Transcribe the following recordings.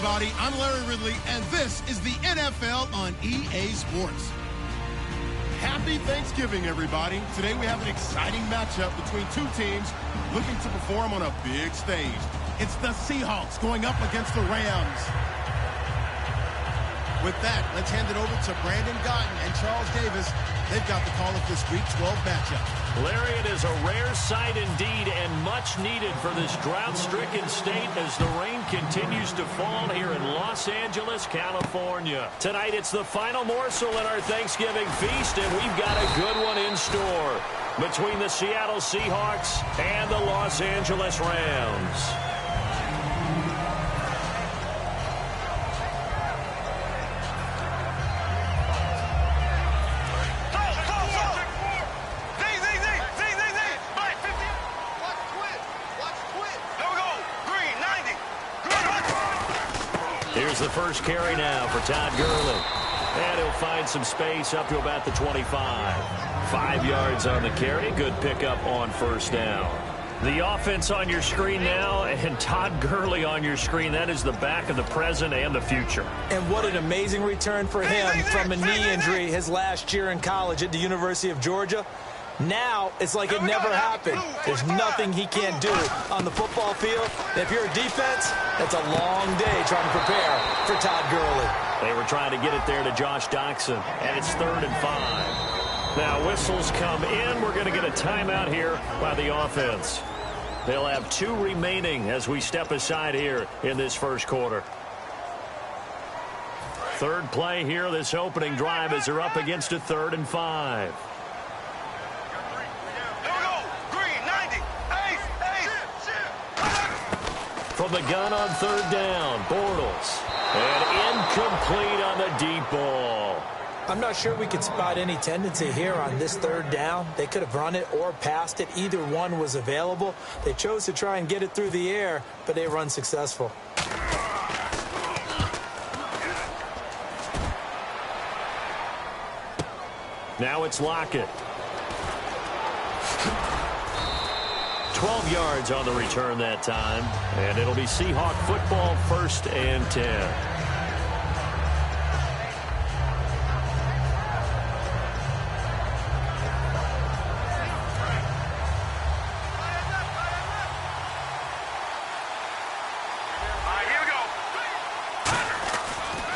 everybody. I'm Larry Ridley, and this is the NFL on EA Sports. Happy Thanksgiving, everybody. Today we have an exciting matchup between two teams looking to perform on a big stage. It's the Seahawks going up against the Rams. With that, let's hand it over to Brandon Gotton and Charles Davis. They've got the call of this Week 12 matchup. Larry, it is a rare sight indeed and much needed for this drought-stricken state as the rain continues to fall here in Los Angeles, California. Tonight, it's the final morsel in our Thanksgiving feast, and we've got a good one in store between the Seattle Seahawks and the Los Angeles Rams. Here's the first carry now for Todd Gurley. And he'll find some space up to about the 25. 5 yards on the carry. Good pickup on first down. The offense on your screen now, and Todd Gurley on your screen. That is the back of the present and the future. And what an amazing return for him from a knee injury his last year in college at the University of Georgia. Now, it's like it never happened. There's nothing he can't do on the football field. If you're a defense, that's a long day trying to prepare for Todd Gurley. They were trying to get it there to Josh Doxson, and it's 3rd and 5. Now, whistles come in. We're going to get a timeout here by the offense. They'll have 2 remaining as we step aside here in this first quarter. Third play here, this opening drive, as they're up against a 3rd and 5. From the gun on 3rd down, Bortles. And incomplete on the deep ball. I'm not sure we could spot any tendency here on this 3rd down. They could have run it or passed it. Either one was available. They chose to try and get it through the air, but they were unsuccessful. Now it's Lockett. 12 yards on the return that time. And it'll be Seahawk football, 1st and 10.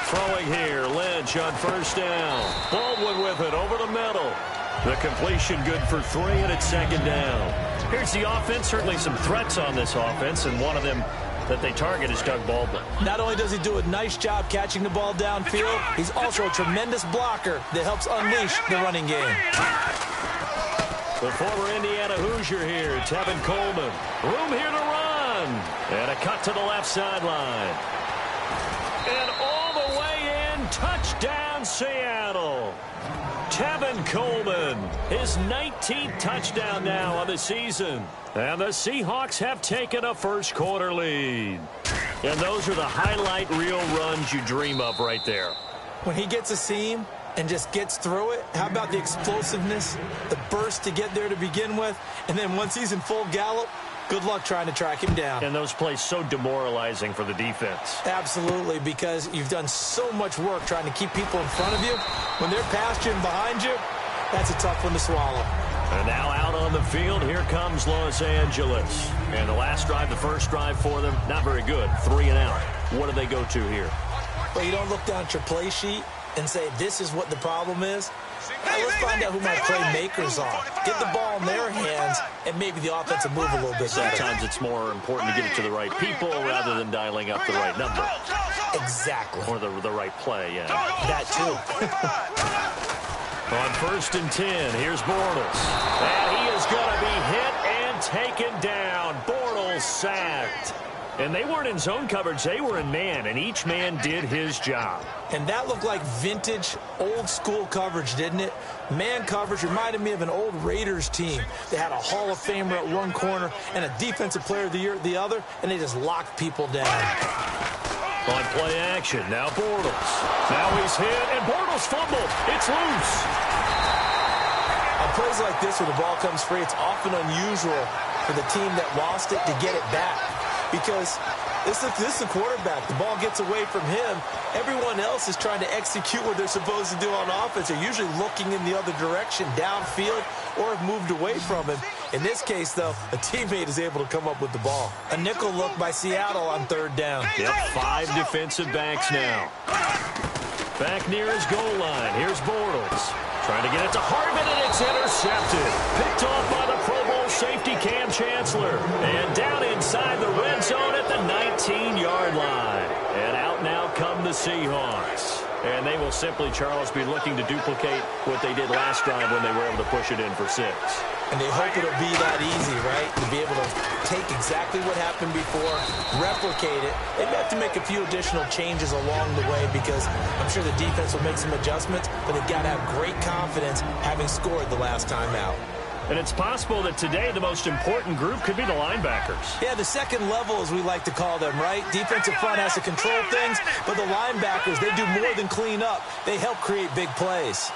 Throwing here, Lynch on 1st down. Baldwin with it over the middle. The completion good for 3, and it's 2nd down. Here's the offense. Certainly some threats on this offense, and one of them that they target is Doug Baldwin. Not only does he do a nice job catching the ball downfield, he's also a tremendous blocker that helps unleash the running game. The former Indiana Hoosier here, Tevin Coleman. Room here to run. And a cut to the left sideline. And all the way in, touchdown Seattle. Tevin Coleman, his 19th touchdown now on the season. And the Seahawks have taken a first quarter lead. And those are the highlight reel runs you dream of right there. When he gets a seam and just gets through it, how about the explosiveness, the burst to get there to begin with, and then once he's in full gallop, good luck trying to track him down. And those plays so demoralizing for the defense. Absolutely, because you've done so much work trying to keep people in front of you. When they're past you and behind you, that's a tough one to swallow. And now out on the field, here comes Los Angeles. And the last drive, the first drive for them, not very good. 3 and out. What do they go to here? Well, you don't look down at your play sheet and say, this is what the problem is. Now let's find out who my playmakers are. Get the ball in their hands, and maybe the offense will move a little bit better. Sometimes it's more important to get it to the right people rather than dialing up the right number. Exactly. Or the right play, yeah. That too. On 1st and 10, here's Bortles. And he is going to be hit and taken down. Bortles sacked. And they weren't in zone coverage. They were in man, and each man did his job. And that looked like vintage, old-school coverage, didn't it? Man coverage reminded me of an old Raiders team. They had a Hall of Famer at one corner and a Defensive Player of the Year at the other, and they just locked people down. On play action, now Bortles. Now he's hit, and Bortles fumbled. It's loose. On plays like this where the ball comes free, it's often unusual for the team that lost it to get it back. Because This is the quarterback. The ball gets away from him. Everyone else is trying to execute what they're supposed to do on offense. They're usually looking in the other direction, downfield, or have moved away from him. In this case, though, a teammate is able to come up with the ball. A nickel look by Seattle on 3rd down. Yep, 5 defensive backs now. Back near his goal line. Here's Bortles. Trying to get it to Hartman, and it's intercepted. Picked off by the Pro Bowl safety Cam Chancellor. And down inside the red zone at the 19-yard line. And out now come the Seahawks. And they will simply, Charles, be looking to duplicate what they did last drive when they were able to push it in for 6. And they hope it'll be that easy, right? To be able to take exactly what happened before, replicate it. They have to make a few additional changes along the way because I'm sure the defense will make some adjustments, but they've got to have great confidence having scored the last time out. And it's possible that today the most important group could be the linebackers. Yeah, the second level, as we like to call them, right? Defensive front has to control things, but the linebackers, they do more than clean up. They help create big plays.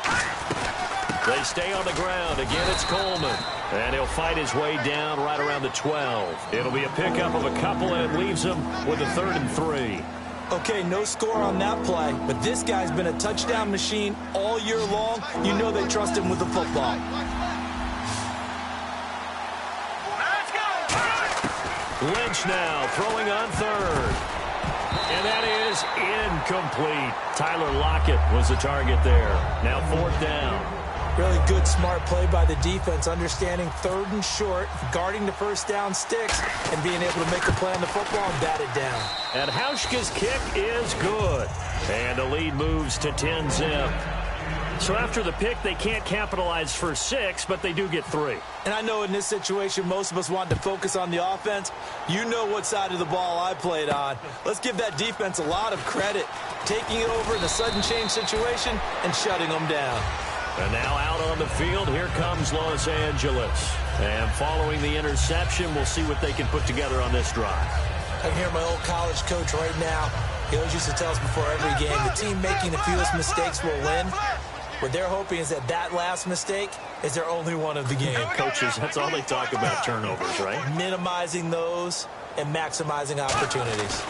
They stay on the ground. Again, it's Coleman. And he'll fight his way down right around the 12. It'll be a pickup of a couple, and it leaves him with a 3rd and 3. Okay, no score on that play, but this guy's been a touchdown machine all year long. You know they trust him with the football. Lynch now throwing on 3rd. And that is incomplete. Tyler Lockett was the target there. Now 4th down. Really good, smart play by the defense, understanding 3rd and short, guarding the first down sticks, and being able to make a play on the football and bat it down. And Hauschka's kick is good. And the lead moves to 10-zip. So after the pick, they can't capitalize for 6, but they do get 3. And I know in this situation, most of us want to focus on the offense. You know what side of the ball I played on. Let's give that defense a lot of credit, taking it over in a sudden change situation and shutting them down. And now out on the field, here comes Los Angeles. And following the interception, we'll see what they can put together on this drive. I hear my old college coach right now. He always used to tell us before every game, the team making the fewest mistakes will win. What they're hoping is that that last mistake is their only one of the game. Coaches, that's all they talk about, turnovers, right? Minimizing those and maximizing opportunities.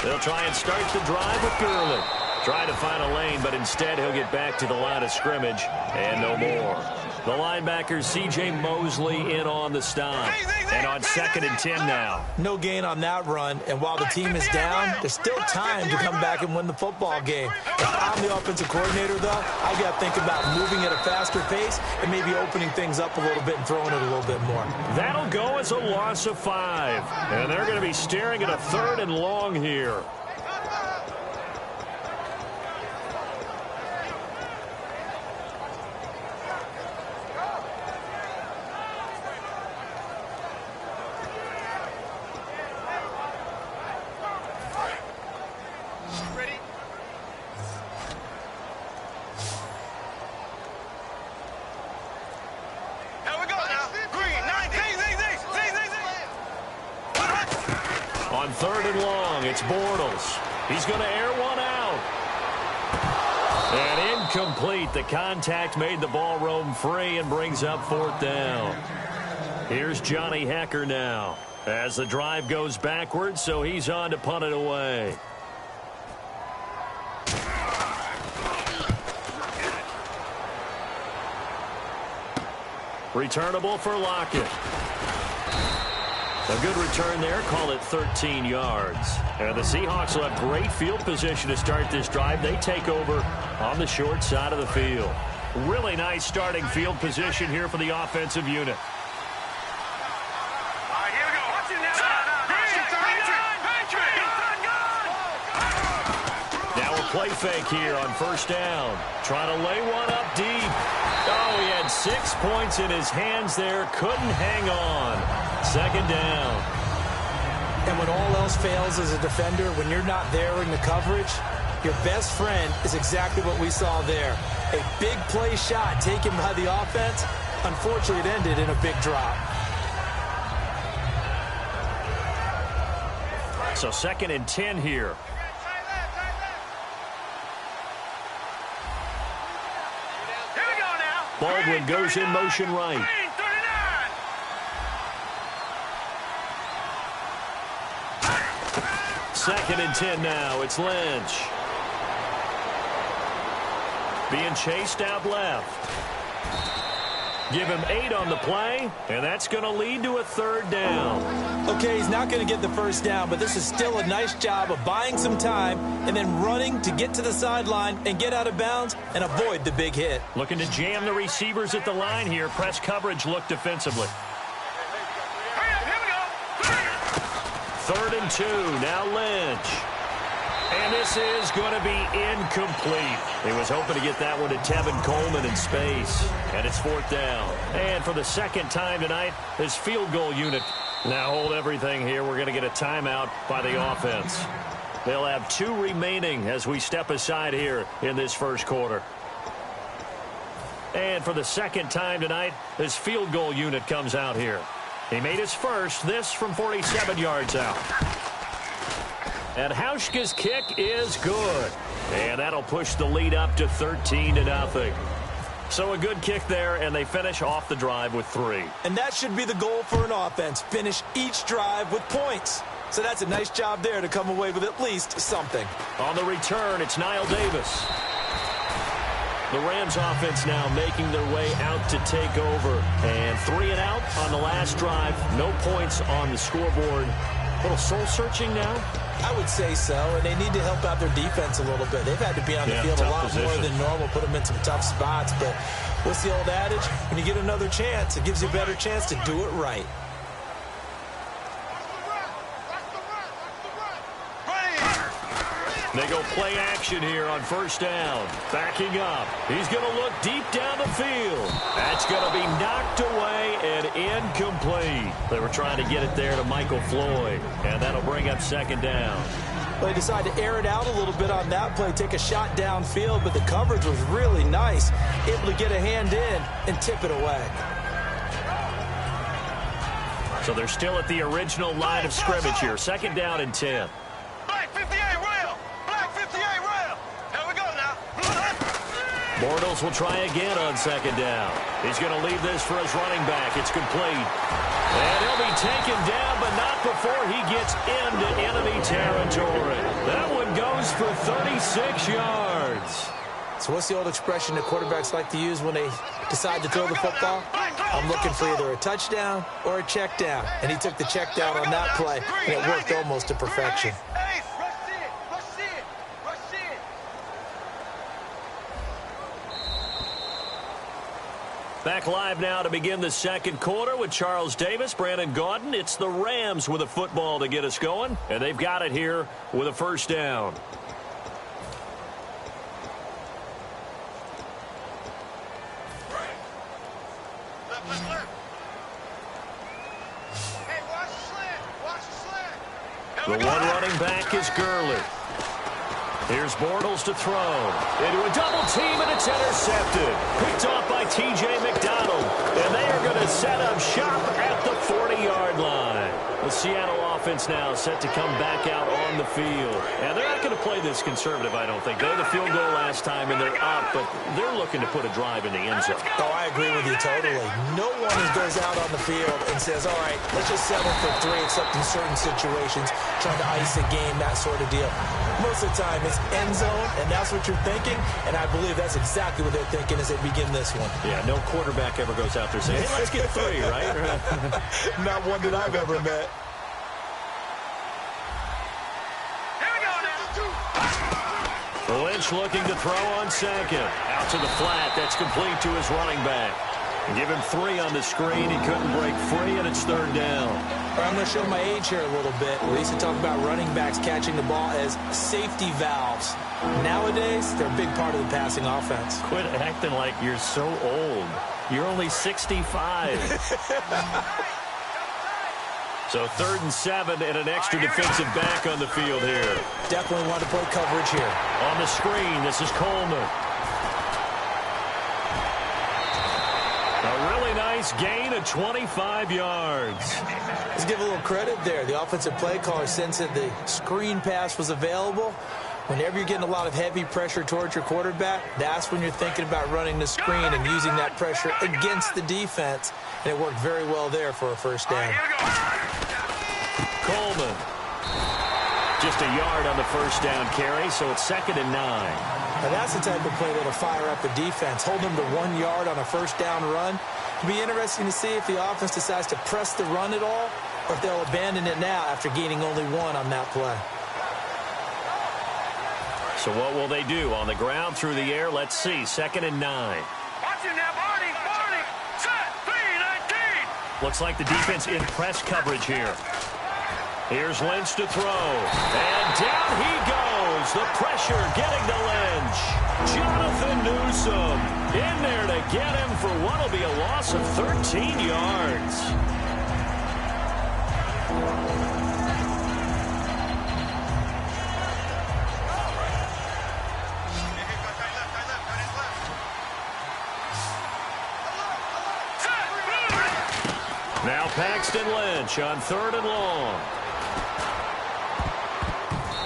They'll try and start the drive with Gurley. Trying to find a lane, but instead he'll get back to the line of scrimmage and no more. The linebacker, C.J. Mosley, in on the stop. And on 2nd and 10 now. No gain on that run, and while the team is down, there's still time to come back and win the football game. If I'm the offensive coordinator, though, I've got to think about moving at a faster pace and maybe opening things up a little bit and throwing it a little bit more. That'll go as a loss of 5. And they're going to be staring at a 3rd and long here. On 3rd and long, it's Bortles. He's going to air one out. And incomplete. The contact made the ball roam free and brings up 4th down. Here's Johnny Hekker now as the drive goes backwards, so he's on to punt it away. Returnable for Lockett. A good return there. Call it 13 yards. And the Seahawks will have great field position to start this drive. They take over on the short side of the field. Really nice starting field position here for the offensive unit. Now a play fake here on 1st down. Trying to lay one up deep. Oh, he had 6 points in his hands there. Couldn't hang on. 2nd down. And when all else fails as a defender, when you're not there in the coverage, your best friend is exactly what we saw there. A big play shot taken by the offense. Unfortunately, it ended in a big drop. So 2nd and 10 here. Baldwin goes in motion right. 2nd and 10 now. It's Lynch. Being chased out left. Give him 8 on the play, and that's going to lead to a 3rd down. Okay, he's not going to get the first down, but this is still a nice job of buying some time and then running to get to the sideline and get out of bounds and avoid the big hit. Looking to jam the receivers at the line here. Press coverage look defensively. 3rd and 2, now Lynch. And this is going to be incomplete. He was hoping to get that one to Tevin Coleman in space. And it's 4th down. And for the 2nd time tonight, his field goal unit. Now hold everything here. We're going to get a timeout by the offense. They'll have 2 remaining as we step aside here in this first quarter. And for the 2nd time tonight, his field goal unit comes out here. He made his first, this from 47 yards out. And Hauschka's kick is good. And that'll push the lead up to 13-0. So a good kick there, and they finish off the drive with 3. And that should be the goal for an offense. Finish each drive with points. So that's a nice job there to come away with at least something. On the return, it's Niall Davis. The Rams offense now making their way out to take over. And 3 and out on the last drive. No points on the scoreboard. A little soul-searching now? I would say so, and they need to help out their defense a little bit. They've had to be on the field a lot more than normal, put them in some tough spots. But what's the old adage? When you get another chance, it gives you a better chance to do it right. They go play action here on 1st down. Backing up. He's going to look deep down the field. That's going to be knocked away and incomplete. They were trying to get it there to Michael Floyd, and that'll bring up 2nd down. Well, they decided to air it out a little bit on that play, take a shot downfield, but the coverage was really nice. Able to get a hand in and tip it away. So they're still at the original line of scrimmage here. 2nd down and 10. Bortles will try again on 2nd down. He's going to leave this for his running back. It's complete. And he'll be taken down, but not before he gets into enemy territory. That one goes for 36 yards. So what's the old expression that quarterbacks like to use when they decide to throw the football? I'm looking for either a touchdown or a check down. And he took the check down on that play, and it worked almost to perfection. Back live now to begin the 2nd quarter with Charles Davis, Brandon Gaudin. It's the Rams with a football to get us going, and they've got it here with a 1st down. The one running back is Gurley. Here's Bortles to throw. Into a double team, and it's intercepted. Picked off by T.J. McDonald. And they are going to set up shop at the 40-yard line. The Seattle offense now set to come back out on the field. And they're not going to play this conservative, I don't think. They had the field goal last time, and they're up, but they're looking to put a drive in the end zone. Oh, I agree with you totally. No one goes out on the field and says, all right, let's just settle for 3, except in certain situations, trying to ice a game, that sort of deal. Most of the time, it's end zone, and that's what you're thinking, and I believe that's exactly what they're thinking as they begin this one. Yeah, no quarterback ever goes out there saying, hey, let's get 3, right? Not one that I've ever met. Lynch looking to throw on 2nd. Out to the flat. That's complete to his running back. Give him 3 on the screen. He couldn't break free, and it's 3rd down. I'm going to show my age here a little bit. We used to talk about running backs catching the ball as safety valves. Nowadays, they're a big part of the passing offense. Quit acting like you're so old. You're only 65. So 3rd and 7 and an extra defensive back on the field here. Definitely want to play coverage here. On the screen, this is Coleman. A really nice gain of 25 yards. Let's give a little credit there. The offensive play caller sensed that the screen pass was available. Whenever you're getting a lot of heavy pressure towards your quarterback, that's when you're thinking about running the screen and using that pressure against the defense. And it worked very well there for a 1st down. Coleman. Just a yard on the first down carry, so it's 2nd and 9. Now that's the type of play that'll fire up a defense. Hold them to 1 yard on a first down run. It'll be interesting to see if the offense decides to press the run at all, or if they'll abandon it now after gaining only 1 on that play. So what will they do? On the ground, through the air? Let's see. 2nd and 9. Watch him now, Barney. Set, 3-19. Looks like the defense in press coverage here. Here's Lynch to throw. And down he goes. The pressure getting to Lynch. Jonathan Newsom in there to get him for what will be a loss of 13 yards. Now Paxton Lynch on 3rd and long.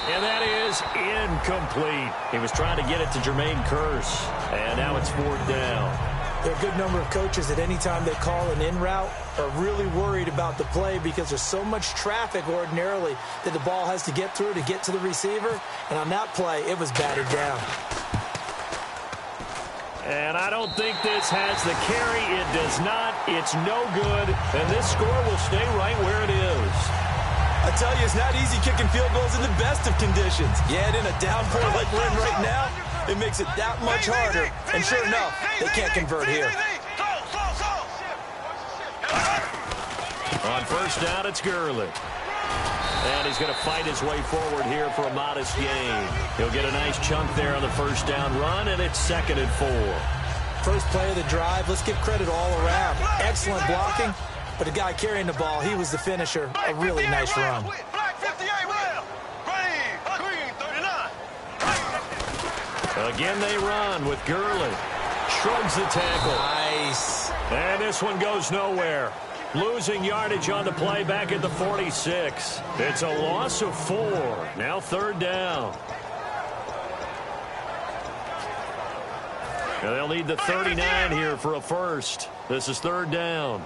And that is incomplete. He was trying to get it to Jermaine Kearse. And now it's 4th down. There are a good number of coaches that any time they call an in route are really worried about the play because there's so much traffic ordinarily that the ball has to get through to get to the receiver. And on that play, it was batted down. And I don't think this has the carry. It does not. It's no good. And this score will stay right where it is. I tell you, it's not easy kicking field goals in the best of conditions. You add in a downpour like we're in right now, it makes it that much harder. And sure enough, they can't convert here. On first down, it's Gurley. And he's going to fight his way forward here for a modest gain. He'll get a nice chunk there on the first down run, and it's 2nd and 4. First play of the drive, let's give credit all around. Excellent blocking, but the guy carrying the ball, he was the finisher. A really nice run. Again they run with Gurley. Shrugs the tackle. Nice. And this one goes nowhere. Losing yardage on the play back at the 46. It's a loss of 4. Now 3rd down. And they'll need the 39 here for a first. This is 3rd down.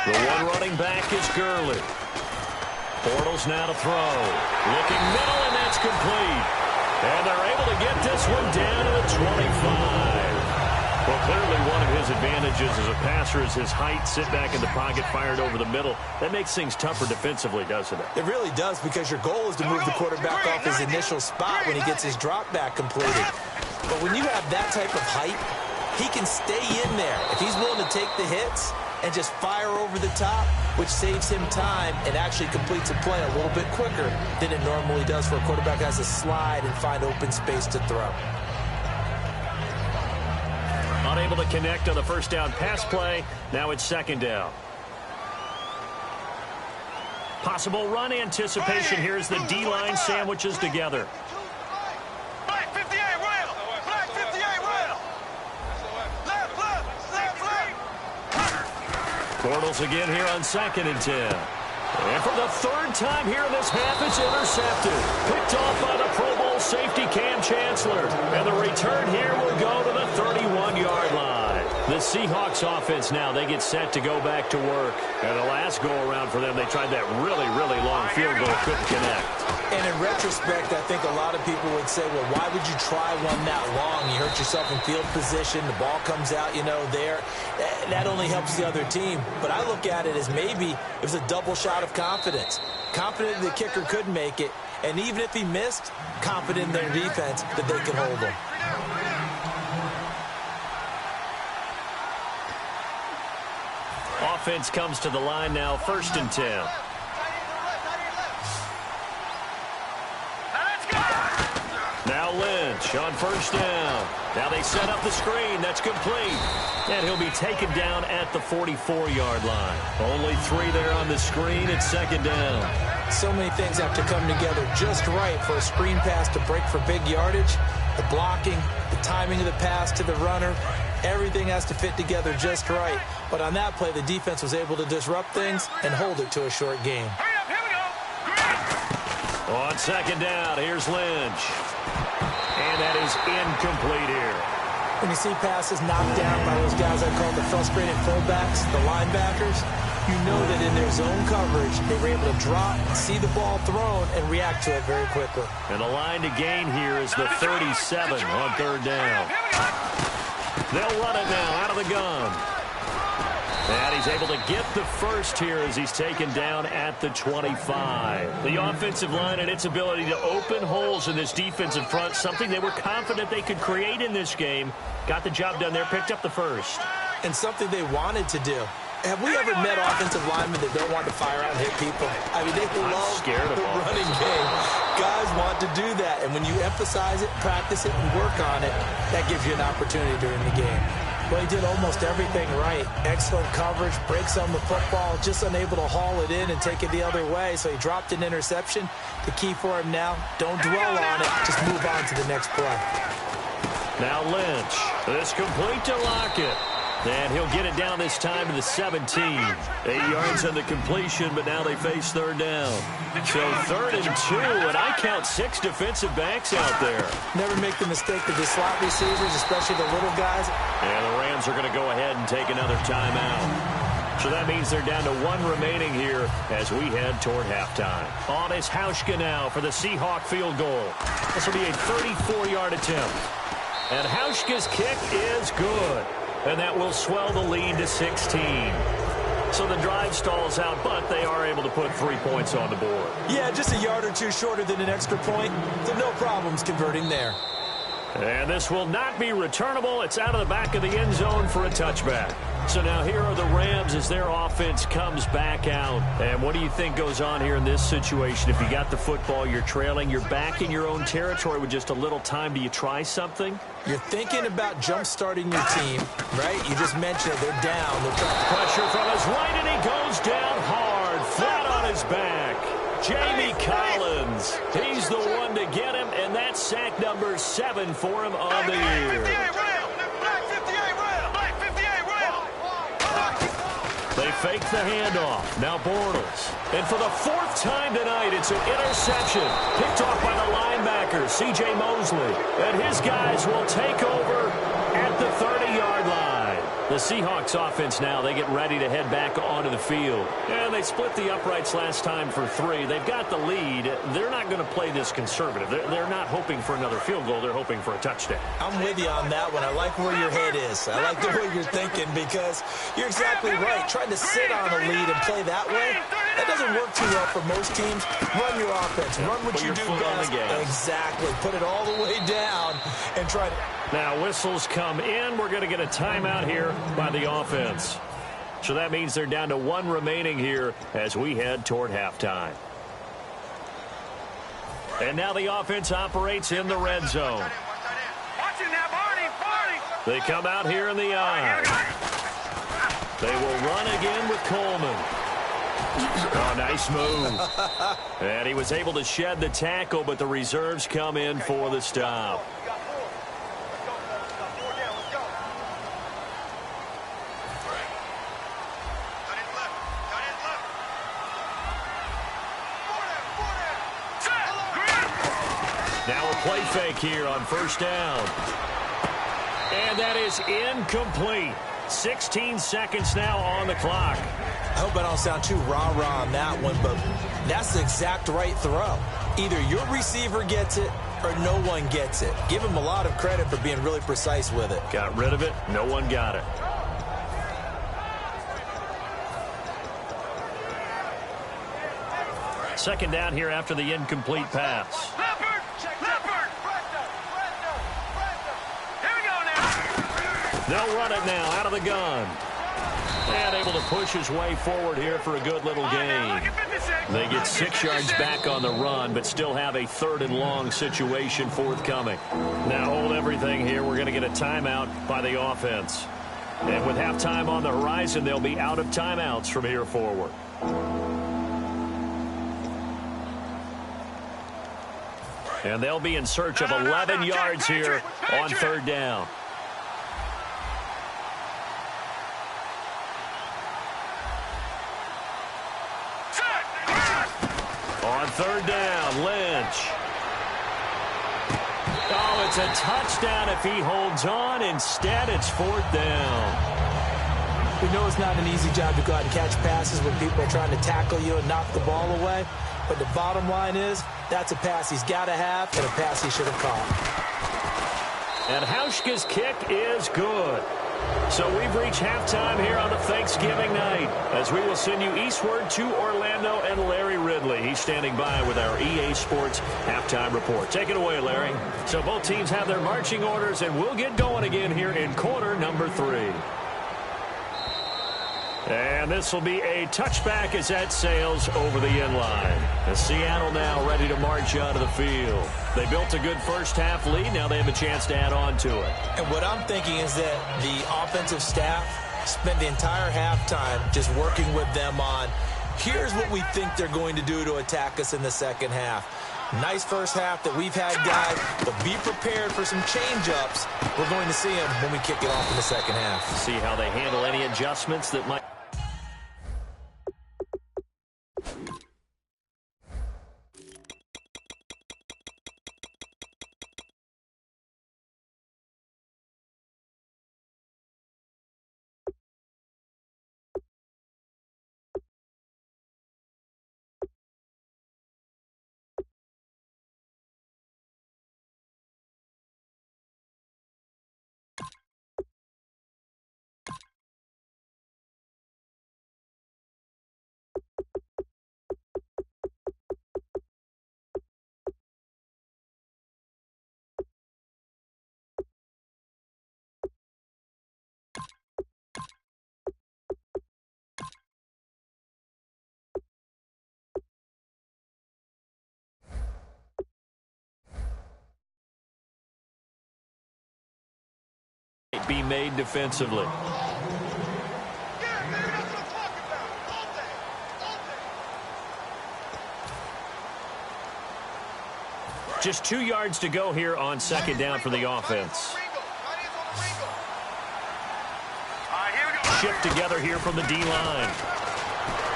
The one running back is Gurley. Bortles now to throw. Looking middle, and that's complete. And they're able to get this one down to the 25. Well, clearly one of his advantages as a passer is his height. Sit back in the pocket, fired over the middle. That makes things tougher defensively, doesn't it? It really does, because your goal is to move the quarterback off his initial spot when he gets his drop back completed. But when you have that type of height, he can stay in there. If he's willing to take the hits and just fire over the top, which saves him time and actually completes a play a little bit quicker than it normally does for a quarterback who has to slide and find open space to throw. Unable to connect on the first down pass play. Now it's 2nd down. Possible run anticipation here as the D-line sandwiches together. Black 58, rail. Black 58, rail. Left. Bortles again here on 2nd and 10. And for the 3rd time here in this half, it's intercepted. Picked off by the Pro Bowl safety Cam Chancellor. And the return here will go to the 31-yard line. The Seahawks offense now, they get set to go back to work. And the last go-around for them, they tried that really, really long field goal, couldn't connect. And in retrospect, I think a lot of people would say, well, why would you try one that long? You hurt yourself in field position. The ball comes out, there. That only helps the other team. But I look at it as maybe it was a double shot of confidence. Confident the kicker could make it. And even if he missed, confident in their defense that they could hold him. Offense comes to the line now, 1st and 10. Now Lynch on first down. Now they set up the screen. That's complete. And he'll be taken down at the 44-yard line. Only 3 there on the screen. It's 2nd down. So many things have to come together just right for a screen pass to break for big yardage. The blocking, the timing of the pass to the runner, everything has to fit together just right. But on that play, the defense was able to disrupt things and hold it to a short game. On 2nd down, here's Lynch. And that is incomplete here. When you see passes knocked down by those guys I call the frustrated fullbacks, the linebackers, you know that in their zone coverage, they were able to drop, see the ball thrown, and react to it very quickly. And the line to gain here is the 37 on third down. They'll run it now out of the gun. And he's able to get the first here as he's taken down at the 25. The offensive line and its ability to open holes in this defensive front, something they were confident they could create in this game. Got the job done there, picked up the first. And something they wanted to do. Have we ever met offensive linemen that don't want to fire out and hit people? I mean, they love the running game. Guys want to do that, and when you emphasize it, practice it, and work on it, that gives you an opportunity during the game. Well, he did almost everything right. Excellent coverage, breaks on the football, just unable to haul it in and take it the other way, so he dropped an interception. The key for him now, don't dwell on it, just move on to the next play. Now Lynch. This complete to Lockett. And he'll get it down this time to the 17. 8 yards on the completion, but now they face third down. So 3rd and 2, and I count 6 defensive backs out there. Never make the mistake of the slot receivers, especially the little guys. And the Rams are going to go ahead and take another timeout. So that means they're down to 1 remaining here as we head toward halftime. On is Hauschka now for the Seahawk field goal. This will be a 34-yard attempt. And Hauschka's kick is good. And that will swell the lead to 16. So the drive stalls out, but they are able to put 3 points on the board. Yeah, just a yard or two shorter than an extra point. So no problems converting there. And this will not be returnable. It's out of the back of the end zone for a touchback. So now here are the Rams as their offense comes back out. And what do you think goes on here in this situation? If you got the football, you're trailing, you're back in your own territory with just a little time. Do you try something? You're thinking about jump-starting your team, right? You just mentioned it. They're down. Pressure from his right, and he goes down hard, flat on his back. Jamie Collins, he's the one to get him, and that's sack number 7 for him on the year. They fake the handoff. Now Bortles. And for the 4th time tonight, it's an interception. Picked off by the linebacker, C.J. Mosley. And his guys will take over at the 30-yard line. The Seahawks offense now, they get ready to head back onto the field. And they split the uprights last time for 3. They've got the lead. They're not going to play this conservative. They're not hoping for another field goal. They're hoping for a touchdown. I'm with you on that one. I like where your head is. I like the way you're thinking because you're exactly right. Trying to sit on a lead and play that way, that doesn't work too well for most teams. Run your offense. Run what you do best. Exactly. Put it all the way down and try to... Now whistles come in. We're going to get a timeout here by the offense. So that means they're down to 1 remaining here as we head toward halftime. And now the offense operates in the red zone. They come out here in the eye. They will run again with Coleman. Oh, nice move. And he was able to shed the tackle, but the reserves come in for the stop. Now a play fake here on 1st down. And that is incomplete. 16 seconds now on the clock. I hope I don't sound too rah-rah on that one, but that's the exact right throw. Either your receiver gets it or no one gets it. Give him a lot of credit for being really precise with it. Got rid of it. No one got it. Second down here after the incomplete pass. They'll run it now out of the gun. And able to push his way forward here for a good little gain. They get 6 yards back on the run, but still have a 3rd and long situation forthcoming. Now hold everything here. We're going to get a timeout by the offense. And with halftime on the horizon, they'll be out of timeouts from here forward. And they'll be in search of 11 yards here on 3rd down. On 3rd down, Lynch. Oh, it's It's a touchdown if he holds on. Instead, it's 4th down. We know it's not an easy job to go out and catch passes when people are trying to tackle you and knock the ball away. But the bottom line is, that's a pass he's got to have and a pass he should have caught. And Hauschka's kick is good. So we've reached halftime here on a Thanksgiving night as we will send you eastward to Orlando and Larry Ridley. He's standing by with our EA Sports halftime report. Take it away, Larry. So both teams have their marching orders, and we'll get going again here in quarter number 3. And this will be a touchback as that sails over the end line. As Seattle now ready to march out of the field. They built a good first-half lead. Now they have a chance to add on to it. And what I'm thinking is that the offensive staff spent the entire halftime just working with them on, here's what we think they're going to do to attack us in the second half. Nice first half that we've had, guys, but be prepared for some change-ups. We're going to see them when we kick it off in the second half. See how they handle any adjustments that might... be made defensively. Just 2 yards to go here on second down for the offense. Shift together here from the D-line.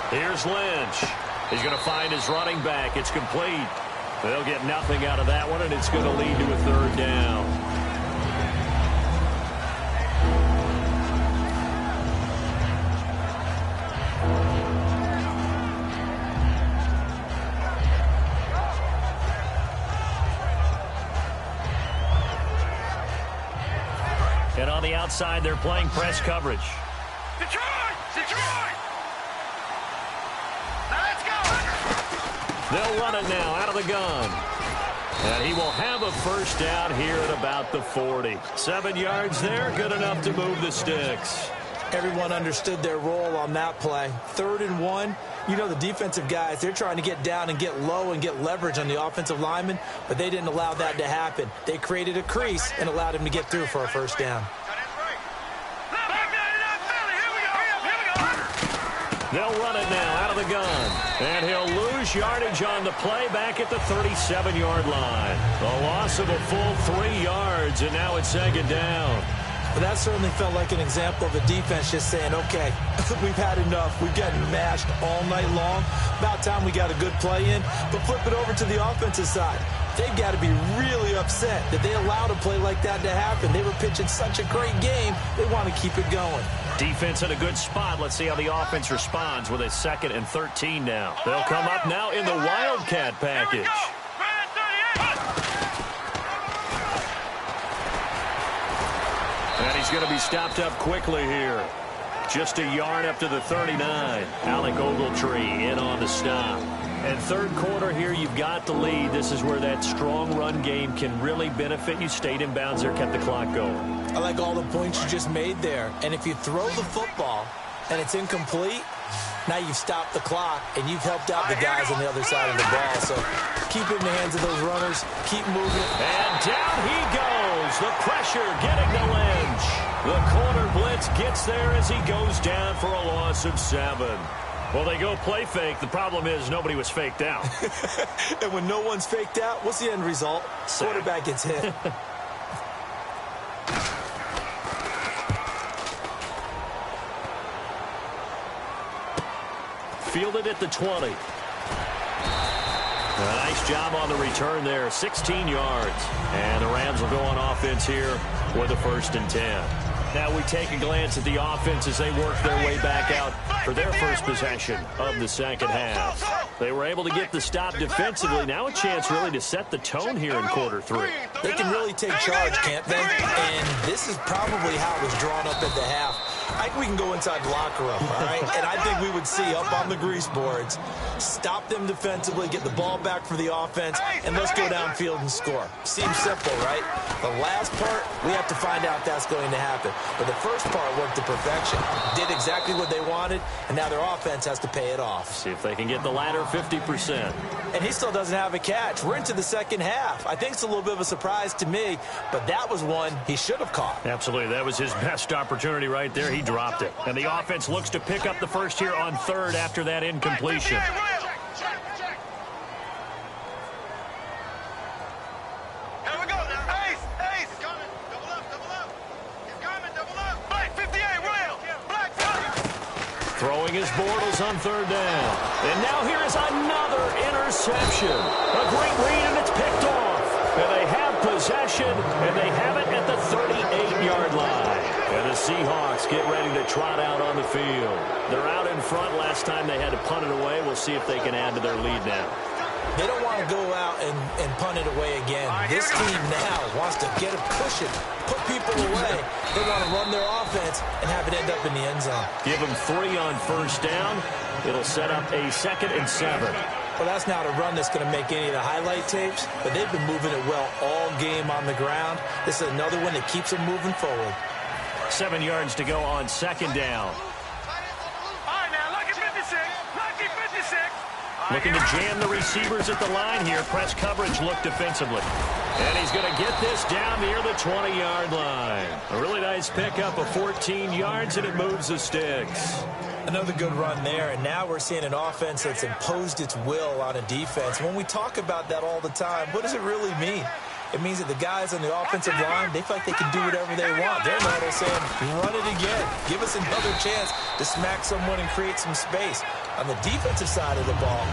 Here's Lynch. He's going to find his running back. It's complete. They'll get nothing out of that one, and it's going to lead to a 3rd down. And on the outside, they're playing press coverage. Detroit! Detroit! Now let's go! They'll run it now out of the gun. And he will have a first down here at about the 40. 7 yards there, good enough to move the sticks. Everyone understood their role on that play. 3rd and 1. You know, the defensive guys, they're trying to get down and get low and get leverage on the offensive lineman, but they didn't allow that to happen. They created a crease and allowed him to get through for a first down. They'll run it now out of the gun. And he'll lose yardage on the play back at the 37-yard line. A loss of a full 3 yards, and now it's second down. But that certainly felt like an example of a defense just saying, okay, we've had enough. We've gotten mashed all night long. About time we got a good play in. But flip it over to the offensive side. They've got to be really upset that they allowed a play like that to happen. They were pitching such a great game, they want to keep it going. Defense in a good spot. Let's see how the offense responds with a 2nd and 13 now. They'll come up now in the Wildcat package. And he's going to be stopped up quickly here. Just a yard up to the 39. Alec Ogletree in on the stop. And 3rd quarter here, you've got the lead. This is where that strong run game can really benefit you. Stayed in bounds there, kept the clock going. I like all the points you just made there. And if you throw the football and it's incomplete, now you've stopped the clock and you've helped out the guys on the other side of the ball. So keep it in the hands of those runners. Keep moving. And down he goes. The pressure getting to Lynch. The corner blitz gets there as he goes down for a loss of 7. Well, they go play fake. The problem is nobody was faked out. And when no one's faked out, what's the end result? Quarterback gets hit. Fielded at the 20. A nice job on the return there, 16 yards. And the Rams will go on offense here with a 1st and 10. Now we take a glance at the offense as they work their way back out for their first possession of the second half. They were able to get the stop defensively. Now a chance really to set the tone here in quarter 3. They can really take charge, can't they? And this is probably how it was drawn up at the half. I think we can go inside the locker room, all right? And I think we would see up on the grease boards, stop them defensively, get the ball back for the offense, and let's go downfield and score. Seems simple, right? The last part, we have to find out if that's going to happen. But the first part worked to perfection. Did exactly what they wanted, and now their offense has to pay it off. See if they can get the latter 50%. And he still doesn't have a catch. We're into the second half. I think it's a little bit of a surprise to me, but that was one he should have caught. Absolutely. That was his best opportunity right there. He dropped it. And the offense looks to pick up the first here on 3rd after that incompletion. Throwing his Bortles on 3rd down. And now here is another interception. A great read, and it's picked off. And they have possession, and they have it at the 38-yard line. And the Seahawks get ready to trot out on the field. They're out in front. Last time they had to punt it away. We'll see if they can add to their lead now. They don't want to go out and punt it away again. This team now wants to get a cushion, put people away. They want to run their offense and have it end up in the end zone. Give them 3 on 1st down. It'll set up a 2nd and 7. Well, that's not a run that's going to make any of the highlight tapes, but they've been moving it well all game on the ground. This is another one that keeps them moving forward. 7 yards to go on 2nd down. All right, now, lucky 56. Lucky 56. Looking to jam the receivers at the line here. Press coverage look defensively. And he's going to get this down near the 20-yard line. A really nice pickup of 14 yards, and it moves the sticks. Another good run there, and now we're seeing an offense that's imposed its will on a defense. When we talk about that all the time, what does it really mean? It means that the guys on the offensive line, they feel like they can do whatever they want. They're not all saying, run it again. Give us another chance to smack someone and create some space. On the defensive side of the ball,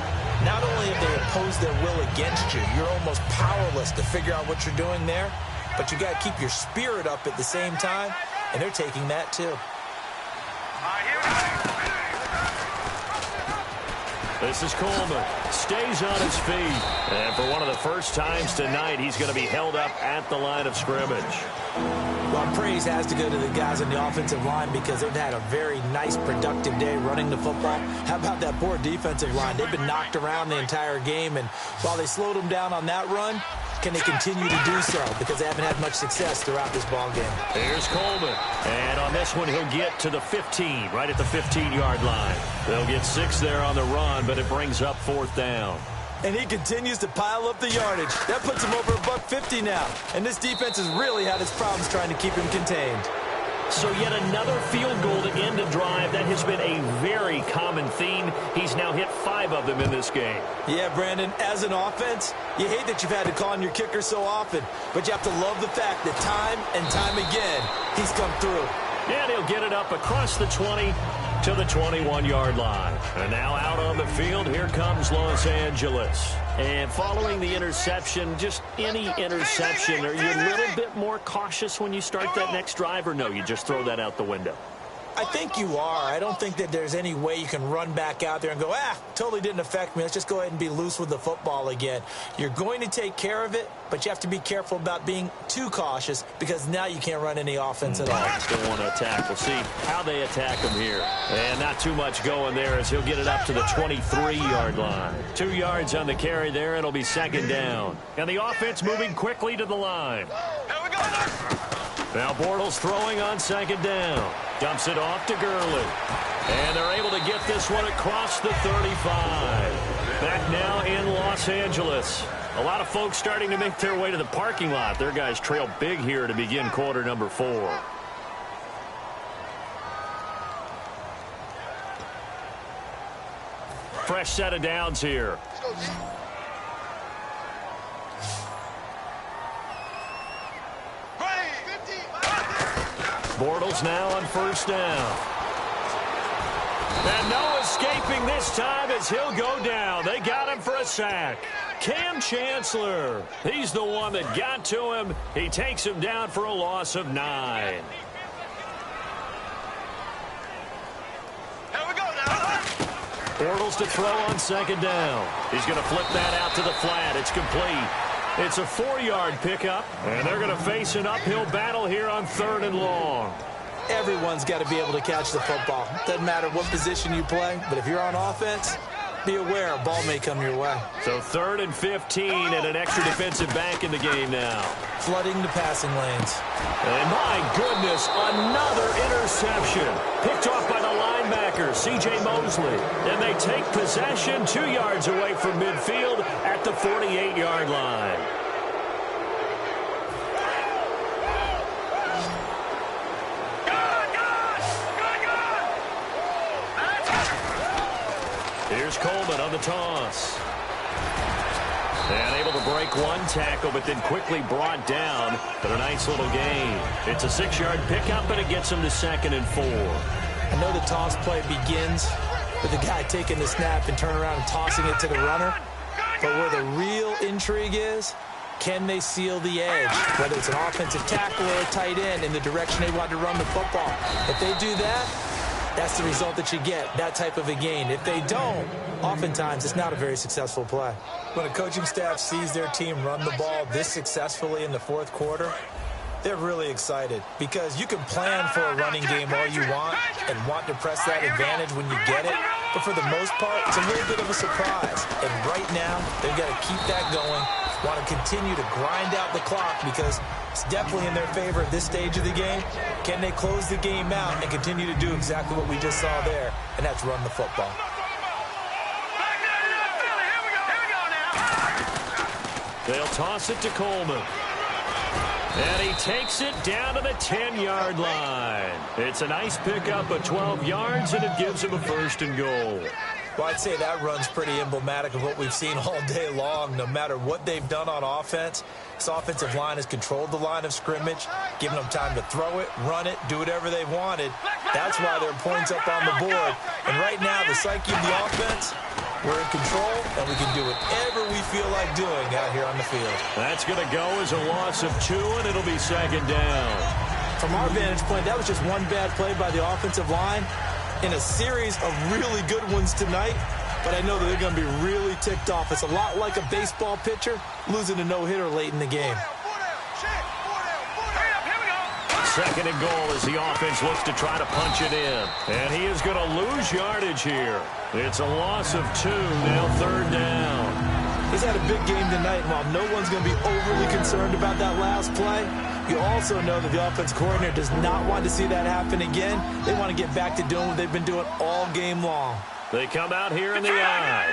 not only have they imposed their will against you, you're almost powerless to figure out what you're doing there, but you got to keep your spirit up at the same time, and they're taking that too. This is Coleman. Stays on his feet. And for one of the first times tonight, he's going to be held up at the line of scrimmage. Well, praise has to go to the guys on the offensive line because they've had a very nice, productive day running the football. How about that poor defensive line? They've been knocked around the entire game, and while they slowed them down on that run, can they continue to do so? Because they haven't had much success throughout this ball game. Here's Coleman. And on this one, he'll get to the 15, right at the 15-yard line. They'll get 6 there on the run, but it brings up 4th down. And he continues to pile up the yardage. That puts him over $150 now. And this defense has really had its problems trying to keep him contained. So yet another field goal to end a drive. That has been a very common theme. He's now hit 5 of them in this game. Yeah, Brandon, as an offense, you hate that you've had to call on your kicker so often, but you have to love the fact that time and time again, he's come through. And he'll get it up across the 20 to the 21-yard line. And now out on the field, here comes Los Angeles. And following the interception, just any interception, are you a little bit more cautious when you start that next drive, or no, you just throw that out the window? I think you are. I don't think that there's any way you can run back out there and go, totally didn't affect me. Let's just go ahead and be loose with the football again. You're going to take care of it, but you have to be careful about being too cautious because now you can't run any offense at all. Still want to attack. We'll see how they attack him here. And not too much going there as he'll get it up to the 23-yard line. 2 yards on the carry there. It'll be 2nd down. And the offense moving quickly to the line. Here we go. Now Bortles throwing on 2nd down. Dumps it off to Gurley. And they're able to get this one across the 35. Back now in Los Angeles. A lot of folks starting to make their way to the parking lot. Their guys trail big here to begin quarter number 4. Fresh set of downs here. Bortles now on 1st down. And no escaping this time as he'll go down. They got him for a sack. Cam Chancellor. He's the one that got to him. He takes him down for a loss of 9. Here we go now. Bortles to throw on second down. He's going to flip that out to the flat. It's complete. It's a 4-yard pickup, and they're going to face an uphill battle here on 3rd and long. Everyone's got to be able to catch the football. Doesn't matter what position you play, but if you're on offense, be aware a ball may come your way. So 3rd and 15 and an extra defensive back in the game now. Flooding the passing lanes. And my goodness, another interception. Picked off by the linebacker, C.J. Mosley. And they take possession 2 yards away from midfield at the 48-yard line. Here's Coleman on the toss. And able to break one tackle, but then quickly brought down. But a nice little gain. It's a 6-yard pickup, and it gets him to 2nd and 4. I know the toss play begins with the guy taking the snap and turn around and tossing it to the runner. But where the real intrigue is, can they seal the edge? Whether it's an offensive tackle or a tight end in the direction they want to run the football. If they do that, that's the result that you get, that type of a gain. If they don't, oftentimes it's not a very successful play. When a coaching staff sees their team run the ball this successfully in the 4th quarter, they're really excited because you can plan for a running game all you want and want to press that advantage when you get it. But for the most part, it's a little bit of a surprise. And right now, they've got to keep that going, want to continue to grind out the clock because it's definitely in their favor at this stage of the game. Can they close the game out and continue to do exactly what we just saw there, and that's run the football. They'll toss it to Coleman. And he takes it down to the 10-yard line. It's a nice pickup of 12 yards, and it gives him a 1st and goal. Well, I'd say that run's pretty emblematic of what we've seen all day long. No matter what they've done on offense, this offensive line has controlled the line of scrimmage, given them time to throw it, run it, do whatever they wanted. That's why there are points up on the board. And right now, the psyche of the offense, we're in control, and we can do whatever we feel like doing out here on the field. That's going to go as a loss of 2, and it'll be 2nd down. From our vantage point, that was just one bad play by the offensive line in a series of really good ones tonight, but I know that they're going to be really ticked off. It's a lot like a baseball pitcher losing a no-hitter late in the game. 2nd and goal as the offense looks to try to punch it in. And he is going to lose yardage here. It's a loss of 2, now 3rd down. He's had a big game tonight, and while no one's going to be overly concerned about that last play, you also know that the offense coordinator does not want to see that happen again. They want to get back to doing what they've been doing all game long. They come out here in the eye.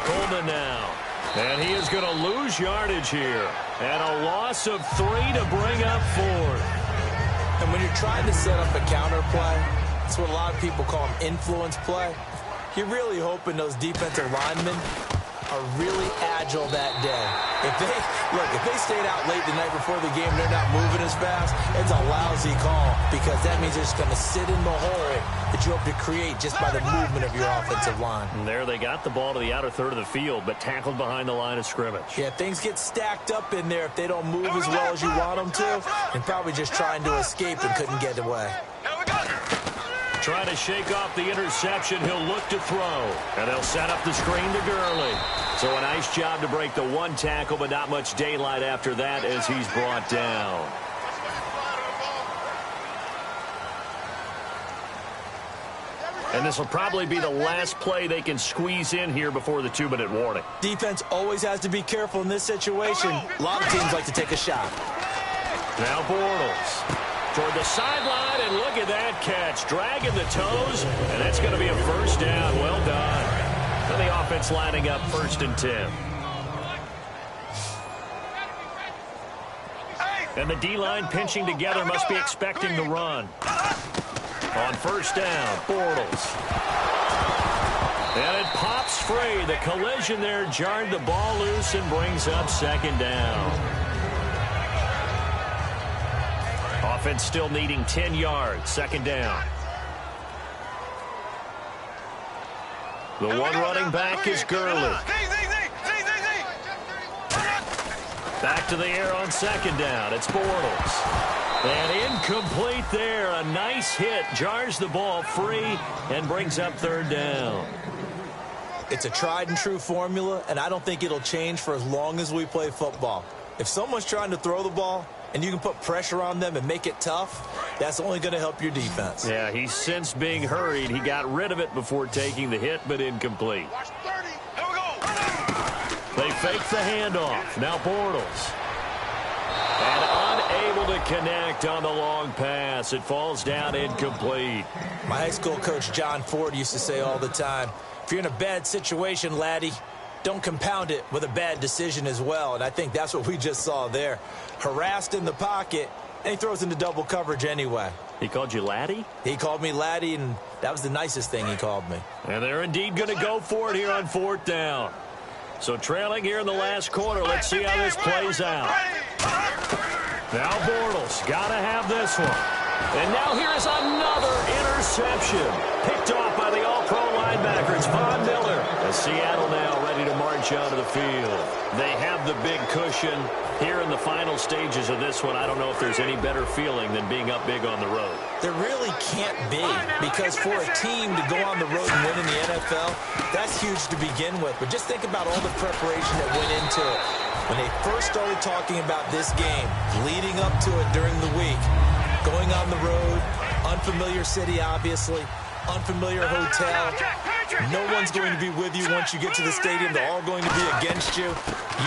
Coleman now. And he is going to lose yardage here. And a loss of 3 to bring up 4th. And when you're trying to set up a counter play, it's what a lot of people call an influence play. You're really hoping those defensive linemen are really agile that day. If they stayed out late the night before the game, they're not moving as fast, it's a lousy call because that means they're just going to sit in the hole that you hope to create just by the movement of your offensive line. And there they got the ball to the outer third of the field, but tackled behind the line of scrimmage. Yeah, things get stacked up in there if they don't move as well as you want them to, and probably just trying to escape and couldn't get away. Trying to shake off the interception. He'll look to throw. And they'll set up the screen to Gurley. So a nice job to break the one tackle, but not much daylight after that as he's brought down. And this will probably be the last play they can squeeze in here before the 2-minute warning. Defense always has to be careful in this situation. A lot of teams like to take a shot. Now Bortles toward the sideline, and look at that catch. Dragging the toes, and that's going to be a first down. Well done. And the offense lining up 1st and 10. And the D-line pinching together, must be expecting the run. On 1st down, Bortles. And it pops free. The collision there jarred the ball loose and brings up 2nd down. Offense still needing 10 yards. 2nd down. The one running back is Gurley. Back to the air on second down. It's Bortles. And incomplete there. A nice hit. Jars the ball free and brings up third down. It's a tried and true formula, and I don't think it'll change for as long as we play football. If someone's trying to throw the ball and you can put pressure on them and make it tough, that's only going to help your defense. Yeah, he's sensed being hurried. He got rid of it before taking the hit, but incomplete. They fake the handoff. Now Bortles. And unable to connect on the long pass. It falls down incomplete. My high school coach, John Ford, used to say all the time, if you're in a bad situation, laddie, don't compound it with a bad decision as well. And I think that's what we just saw there. Harassed in the pocket, and he throws into double coverage anyway. He called you laddie? He called me laddie, and that was the nicest thing he called me. And they're indeed going to go for it here on fourth down. So trailing here in the last quarter. Let's see how this plays out. Now Bortles got to have this one. And now here is another interception. Picked off by the all-pro linebacker. It's Von Miller. As Seattle now ready to march onto the field. They have the big cushion. Here in the final stages of this one, I don't know if there's any better feeling than being up big on the road. There really can't be, because for a team to go on the road and win in the NFL, that's huge to begin with. But just think about all the preparation that went into it. When they first started talking about this game, leading up to it during the week, going on the road, unfamiliar city, obviously, unfamiliar hotel. No one's going to be with you once you get to the stadium. They're all going to be against you.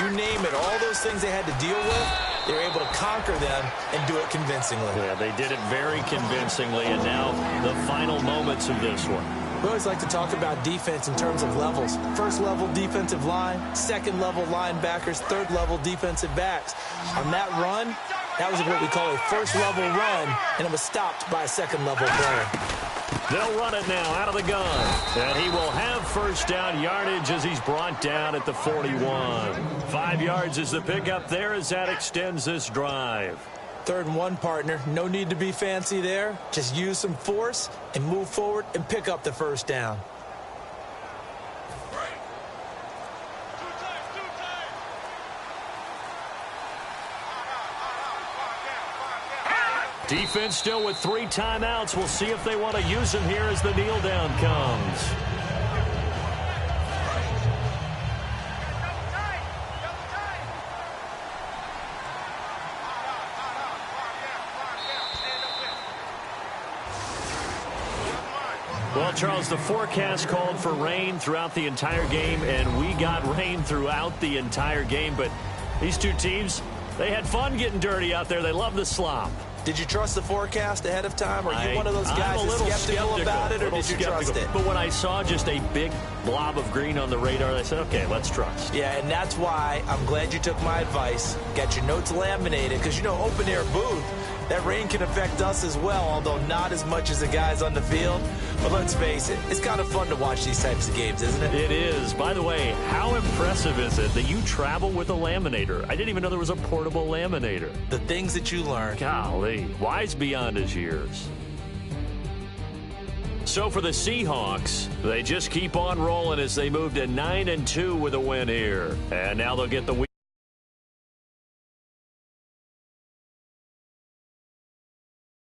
You name it, all those things they had to deal with, they were able to conquer them and do it convincingly. Yeah, they did it very convincingly, and now the final moments of this one. We always like to talk about defense in terms of levels. First level defensive line, second level linebackers, third level defensive backs. On that run, that was what we call a first level run, and it was stopped by a second level player. They'll run it now out of the gun. And he will have first down yardage as he's brought down at the 41. 5 yards is the pickup there as that extends this drive. 3rd and 1, partner. No need to be fancy there. Just use some force and move forward and pick up the first down. Defense still with 3 timeouts. We'll see if they want to use them here as the kneel down comes. Well, Charles, the forecast called for rain throughout the entire game, and we got rain throughout the entire game. But these two teams, they had fun getting dirty out there. They love the slop. Did you trust the forecast ahead of time? Or are you one of those guys that's skeptical about it, or did you trust it? But when I saw just a big blob of green on the radar, I said, okay, let's trust. Yeah, and that's why I'm glad you took my advice. Got your notes laminated, because, you know, open-air booth, that rain can affect us as well, although not as much as the guys on the field. But let's face it, it's kind of fun to watch these types of games, isn't it? It is. By the way, how impressive is it that you travel with a laminator? I didn't even know there was a portable laminator. The things that you learn. Golly, wise beyond his years. So for the Seahawks, they just keep on rolling as they move to 9-2 with a win here. And now they'll get the